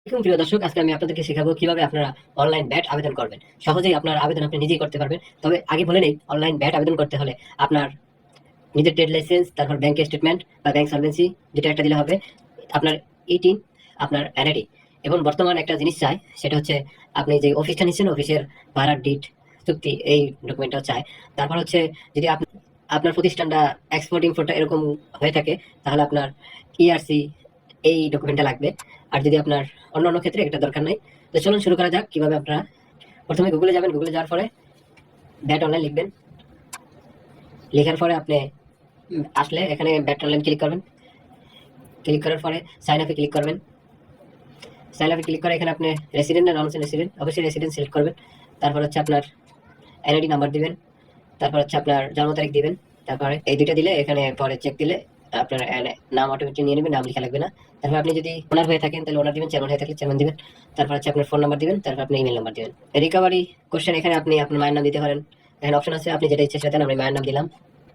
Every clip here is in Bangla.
দেখুন প্রিয় দর্শক, আজকে আমি আপনাদেরকে শেখাবো কিভাবে আপনারা অনলাইন ব্যাট আবেদন করবেন। সহজেই আপনার আবেদন আপনি নিজেই করতে পারবেন। তবে আগে বলে নেই, অনলাইন ব্যাট আবেদন করতে হলে আপনার নিজের ট্রেড লাইসেন্স, তারপর ব্যাংকের স্টেটমেন্ট বা ব্যাংক সলভেন্সি, যেটা একটা দিলে হবে, আপনার ইটিন, আপনার এনআইডি, এবং বর্তমান একটা জিনিস চাই, সেটা হচ্ছে আপনি যে অফিসটা নিচ্ছেন অফিসের ভাড়ার ডিট, চুক্তি, এই ডকুমেন্টটা চাই। তারপর হচ্ছে যদি আপনার প্রতিষ্ঠানটা এক্সপোর্ট ইম্পোর্ট এরকম হয়ে থাকে, তাহলে আপনার ইআরসি, এই ডকুমেন্টটা লাগবে। আর যদি আপনার অন্য অন্য ক্ষেত্রে এটা দরকার নাই। তো চলুন শুরু করা যাক কিভাবে। আপনারা প্রথমে গুগলে যাবেন, গুগলে যাওয়ার পরে ব্যাট অনলাইন লিখবেন। লেখার পরে আপনি আসলে এখানে ব্যাট অনলাইন ক্লিক করবেন। ক্লিক করার পরে সাইন আপে ক্লিক করবেন। সাইন আপে ক্লিক করে এখানে আপনি রেসিডেন্ট না নন রেসিডেন্ট, অবশ্যই রেসিডেন্ট সিলেক্ট করবেন। তারপর হচ্ছে আপনার এনআইডি নাম্বার দিবেন। তারপর হচ্ছে আপনার জন্ম তারিখ দিবেন। তারপরে এই দুইটা দিলে এখানে পরে চেক দিলে আপনার নাম অটোমেটিক নিয়ে নেবে, নাম লেখা লাগবে না। তারপর আপনি যদি ওনার হয়ে থাকেন তাহলে ওনার দিবেন, চেয়ারম্যান হয়ে থাকলে চেয়ারম্যান দিবেন। তারপর হচ্ছে আপনার ফোন নাম্বার দিবেন, তারপর আপনি ইমেল নাম্বার দিবেন। রিকভারি কোশ্চেন, এখানে আপনি আপনার মায়ের নাম দিতে পারেন। এখানে অপশন আছে, আপনি যেটা ইচ্ছে সেটা দেন। আমি মায়ের নাম দিলাম।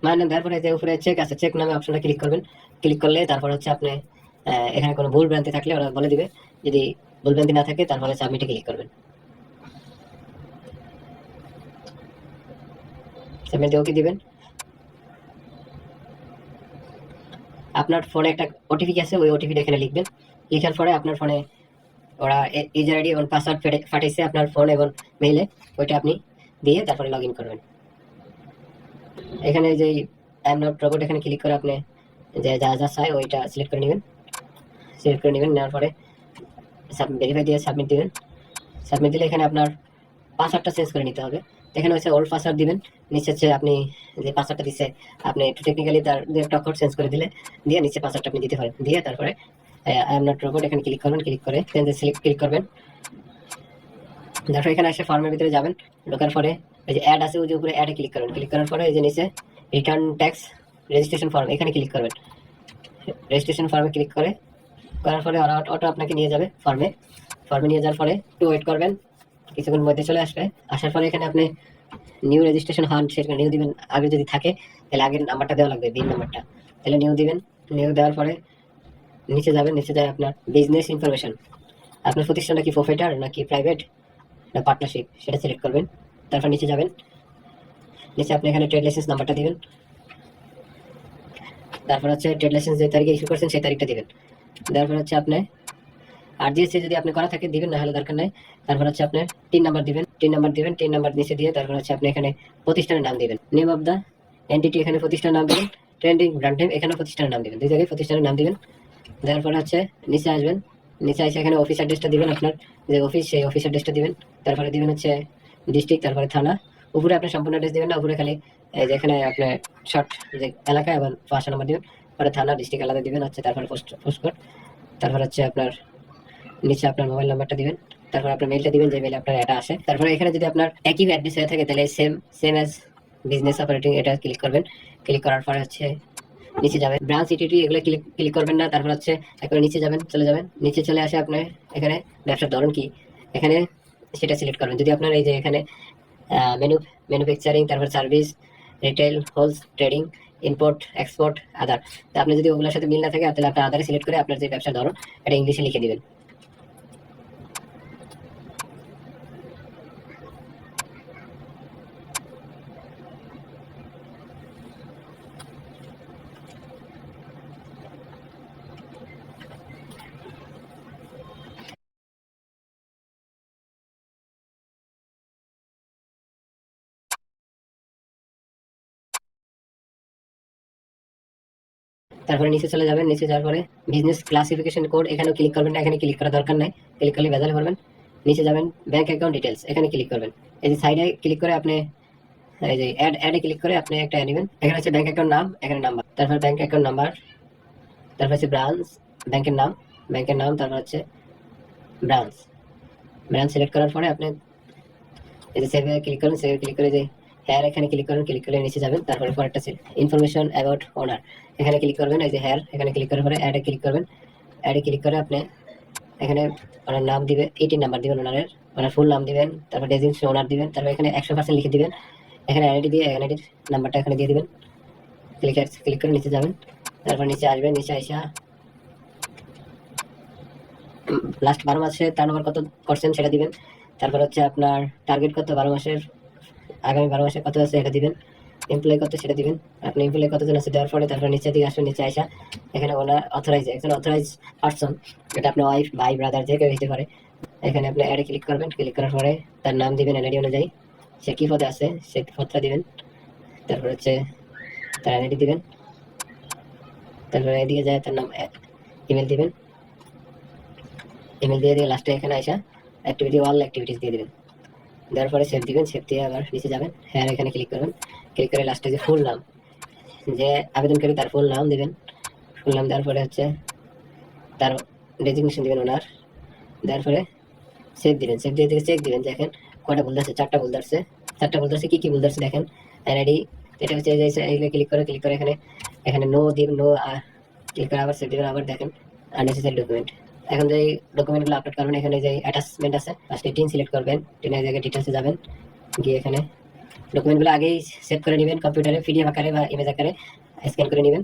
মায়ের নাম দেওয়ার পরে যে উপরে চেক আছে, চেক নামে অপশনটা ক্লিক করবেন। ক্লিক করলে তারপর হচ্ছে আপনি এখানে কোনো ভুল ভ্রান্তি থাকলে ওরা বলে দিবে। যদি ভুল ভ্রান্তি না থাকে তারপরে সাবমিটে ক্লিক করবেন। সাবমিট দিয়ে ওকে দিবেন। আপনার ফোনে একটা ওটিপি আছে, ওই ওটিপিটা এখানে লিখবেন। লেখার পরে আপনার ফোনে ওরা ইউজার আইডি এবং পাসওয়ার্ড পাঠাইছে আপনার ফোন এবং মেইলে, ওইটা আপনি দিয়ে তারপরে লগ ইন করবেন। এখানে যে আই এম নট রোবট, এখানে ক্লিক করে আপনি যে যা যা চাই ওইটা সিলেক্ট করে নেবেন। সিলেক্ট করে নেবেন, নেওয়ার পরে ভেরিফাই দিয়ে সাবমিট দিবেন। সাবমিট দিলে এখানে আপনার পাসওয়ার্ডটা চেঞ্জ করে নিতে হবে। এখানে হচ্ছে ওল্ড পাসওয়ার্ড দিবেন। নিচে হচ্ছে আপনি যে পাসওয়ার্ডটা দিচ্ছে, আপনি একটু টেকনিক্যালি তার দু একটা অক্ষর চেঞ্জ করে দিলে দিয়ে নিচে পাসওয়ার্ডটা আপনি দিতে পারেন। দিয়ে তারপরে আই এম নট রোবট এখানে ক্লিক করবেন। ক্লিক করে চেঞ্জ সিলেক্ট ক্লিক করবেন। তারপর এখানে এসে ফর্মের ভিতরে যাবেন। ঢোকার পরে এই যে অ্যাড আছে, ওই যে উপরে অ্যাডে ক্লিক করবেন। ক্লিক করার পরে এই যে নিচে রিটার্ন ট্যাক্স রেজিস্ট্রেশন ফর্ম, এখানে ক্লিক করবেন। রেজিস্ট্রেশন ফর্মে ক্লিক করার পরে অটো আপনাকে নিয়ে যাবে ফর্মে। ফর্মে নিয়ে যাওয়ার পরে একটু ওয়েট করবেন, কিছুক্ষণ মধ্যে চলে আসবে। আসার পরে এখানে আপনি নিউ রেজিস্ট্রেশন হন, সেটা নিউ দিবেন। আগে যদি থাকে তাহলে আগের নাম্বারটা দেওয়া লাগবে, বিল নাম্বারটা, তাহলে নিউ দিবেন। নিউ দেওয়ার পরে নিচে যাবেন। নিচে যায় আপনার বিজনেস ইনফরমেশন, আপনার প্রতিষ্ঠানটা কি প্রোফাইটার নাকি প্রাইভেট না পার্টনারশিপ, সেটা সিলেক্ট করবেন। তারপর নিচে যাবেন। নিচে আপনি এখানে ট্রেড লাইসেন্স নাম্বারটা দিবেন। তারপর হচ্ছে ট্রেড লাইসেন্স যে তারিখে ইস্যু করছেন সেই তারিখটা দিবেন। তারপর হচ্ছে আপনি আর জিএসটি যদি আপনি করা থাকে দিবেন, না হলে দরকার নাই। তারপর হচ্ছে আপনি টিন নাম্বার দিবেন। টিন নাম্বার দিবেন, টিন নাম্বার নিচে দিয়ে তারপর হচ্ছে আপনি এখানে প্রতিষ্ঠানের নাম দিবেন। নেম অফ দ্য এন্টিটি, এখানে প্রতিষ্ঠানের নাম দিবেন। ট্রেন্ডিং ব্র্যান্ড নেম, এখানে প্রতিষ্ঠানের নাম দিবেন। দুই জায়গায় প্রতিষ্ঠানের নাম দিবেন। দেওয়ার পরে হচ্ছে নিচে আসবেন। নিচে এসে এখানে অফিস অ্যাড্রেসটা দিবেন, আপনার যে অফিস সেই অফিস অ্যাড্রেসটা দিবেন। তারপরে দিবেন হচ্ছে ডিস্ট্রিক্ট, তারপরে থানা। উপরে আপনি সম্পূর্ণ অ্যাড্রেস দিবেন না, উপরে খালি এই যে এখানে আপনার শর্ট যে এলাকা এবং পাঁচশো নম্বর দিবেন। পরে থানা ডিস্ট্রিক্ট আলাদা দিবেন হচ্ছে। তারপরে পোস্ট কোড। তারপর হচ্ছে আপনার নিচে আপনার মোবাইল নাম্বারটা দিবেন। তারপর আপনার মেইলটা দিবেন, যে মেইলে আপনার এটা আসে। তারপরে এখানে যদি আপনার একই অ্যাড্রেস হয়ে থাকে তাহলে same same as business operating, এটা ক্লিক করবেন। ক্লিক করার পরে হচ্ছে নিচে যাবেন। ব্রাঞ্চ ইটিটি এগুলো ক্লিক ক্লিক করবেন না। তারপর হচ্ছে একবার নিচে যাবেন, চলে যাবেন। নিচে চলে আসে আপনি এখানে ব্যবসার ধরন কি, এখানে সেটা সিলেক্ট করবেন। যদি আপনার এই যে এখানে মেনু ম্যানুফ্যাকচারিং, তারপর service, retail, wholesale trading, import export, other, তো আপনি যদি ওগুলোর সাথে মিল না থাকে তাহলে আপনার আদারে সিলেক্ট করে আপনার যে ব্যবসার ধরন এটা ইংলিশে লিখে দিবেন। তারপরে নিচে চলে যাবেন। নিচে যাওয়ার পরে বিজনেস ক্লাসিফিকেশন কোড, এখানেও ক্লিক করবেন না, এখানে ক্লিক করার দরকার নাই। ক্লিক করলে ভেজালে পারবেন। নিচে যাবেন, ব্যাংক অ্যাকাউন্ট ডিটেলস, এখানে ক্লিক করবেন। এই যে সাইডে ক্লিক করে আপনি এই যে অ্যাডে ক্লিক করে আপনি একটা অ্যাড নেবেন। এখানে হচ্ছে ব্যাংক অ্যাকাউন্ট নাম, এখানে নাম্বার, তারপর ব্যাংক অ্যাকাউন্ট নাম্বার, তারপর হচ্ছে ব্রাঞ্চ, ব্যাংকের নাম, ব্যাংকের নাম, তারপর হচ্ছে ব্রাঞ্চ। ব্রাঞ্চ সিলেক্ট করার পরে আপনি এই যে সেভে ক্লিক করুন। সেভে ক্লিক করে যে হেয়ার, এখানে ক্লিক করুন। ক্লিক করে নিচে যাবেন। তারপরে পরেরটা ইনফরমেশন অ্যাবাউট ওনার, এখানে ক্লিক করবেন। এই যে হেয়ার, এখানে ক্লিক করার পরে অ্যাডে ক্লিক করবেন। অ্যাডে ক্লিক করে আপনি এখানে ওনার নাম দিবেন, এইটির নাম্বার দিবেন, ওনারের ওনার ফুল নাম দিবেন, তারপর ডেজিগনেশন ওনার দিবেন। তারপর এখানে 100% লিখে দিবেন। এখানে এনআইডি দিয়ে এনআইডির নাম্বারটা এখানে দিয়ে দিবেন। ক্লিক করে নিচে যাবেন। তারপর নিচে আসবেন। নিচে আইসা লাস্ট 12 মাসে টার্নওভার কত করছেন সেটা দিবেন। তারপর হচ্ছে আপনার টার্গেট কত 12 মাসের, আগামী 12 মাসে কত আছে এটা দিবেন। এমপ্লয় কত সেটা দিবেন। আপনি এমপ্লয় কতজন আছে দেওয়ার পরে তারপর নিচে দিকে আসবেন, নিচে আসা এখানে ওনার অথরাইজ, একজন অথরাইজ পার্সন, এটা আপনার ওয়াইফ, ভাই, ব্রাদার যে কেউ হতে পারে। এখানে আপনি অ্যাডে ক্লিক করবেন, ক্লিক করার পরে তার নাম দিবেন এনআইডি অনুযায়ী, সে কি পদে আছে সে পদটা দিবেন। তারপর হচ্ছে তার এনআইডি দিবেন। তারপরে এদিকে যায় তার নাম, ইমেল দিবেন। ইমেল দিয়ে লাস্টে এখানে আসা অ্যাক্টিভিটি, অল অ্যাক্টিভিটিস দিয়ে দিবেন। দেওয়ার পরে সেভ দিবেন, সেভ দিয়ে আবার নিচে যাবেন, হ্যাঁ এখানে ক্লিক করবেন। ক্লিক করে লাস্টে যে ফুল নাম, যে আবেদনকারী তার ফুল নাম দিবেন। ফুল নাম দেওয়ার পরে হচ্ছে তার ডেজিগনেশন দিবেন ওনার। দেওয়ার পরে সেভ দিবেন। সেভ দিয়ে চেক দিবেন, দেখেন কয়টা ভুল ধরছে, 4টা ভুল ধরছে। 4টা ভুল ধরছে, কি কি ভুল ধরছে দেখেন। এনআইডি এটা হচ্ছে এইগুলো ক্লিক করে এখানে এখানে নো দিবেন, নো ক্লিক করে আবার সেভ দিবেন। আবার দেখেন আননেসেসারি ডকুমেন্ট, এখন যে ডকুমেন্টগুলো আপলোড করবেন এখানে যে অ্যাটাচমেন্ট আছে ফার্স্টে টিন সিলেক্ট করবেন, টিনের জায়গায় ডিটেলসে যাবেন, গিয়ে এখানে ডকুমেন্টগুলো আগেই সেভ করে নেবেন কম্পিউটারে পিডিএফ আকারে বা ইমেজ আকারে, স্ক্যান করে নেবেন।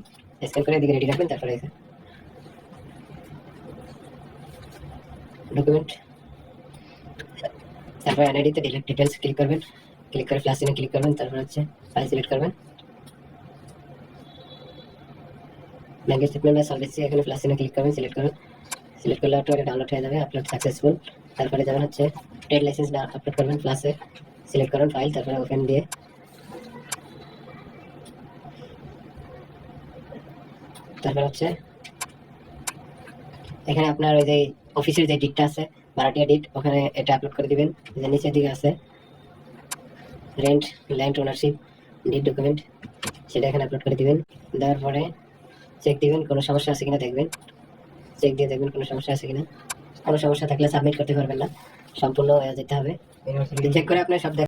স্ক্যান করে এদিকে রেডি রাখবেন। তারপরে ডকুমেন্ট, তারপর এনআইডিতে ডিটেলস ক্লিক করবেন, ক্লিক করে প্লাস চিহ্নে ক্লিক করবেন। তারপর হচ্ছে ফাইল সিলেক্ট করবেন, ব্যাংক স্টেটমেন্ট বা সার্ভিস, এখানে প্লাস চিহ্নে ক্লিক করবেন, সিলেক্ট করবেন। সিলেক্ট করলে অটোমেটিক ডাউনলোড হয়ে যাবে, আপলোড সাকসেসফুল। তারপরে যাবেন হচ্ছে ট্রেড লাইসেন্স আপলোড করবেন, প্লাসে সিলেক্ট করুন ফাইল, তারপরে ওপেন দিয়ে তারপর হচ্ছে এখানে আপনার ওই যে অফিসের যে ডিটটা আছে, ভাড়াটিয়া ডিট, ওখানে এটা আপলোড করে দিবেন। যে নিচের দিকে আছে রেন্ট, ল্যান্ড ওনারশিপ ডিট ডকুমেন্ট, সেটা এখানে আপলোড করে দিবেন। দেওয়ার পরে চেক দিবেন কোনো সমস্যা আছে কিনা দেখবেন, চেক দিয়ে দেখবেন কোনো সমস্যা আছে কিনা। কোনো সমস্যা থাকলে সাবমিট করতে পারবেন না, সম্পূর্ণ হয়ে যেতে হবে। চেক করে আপনার সব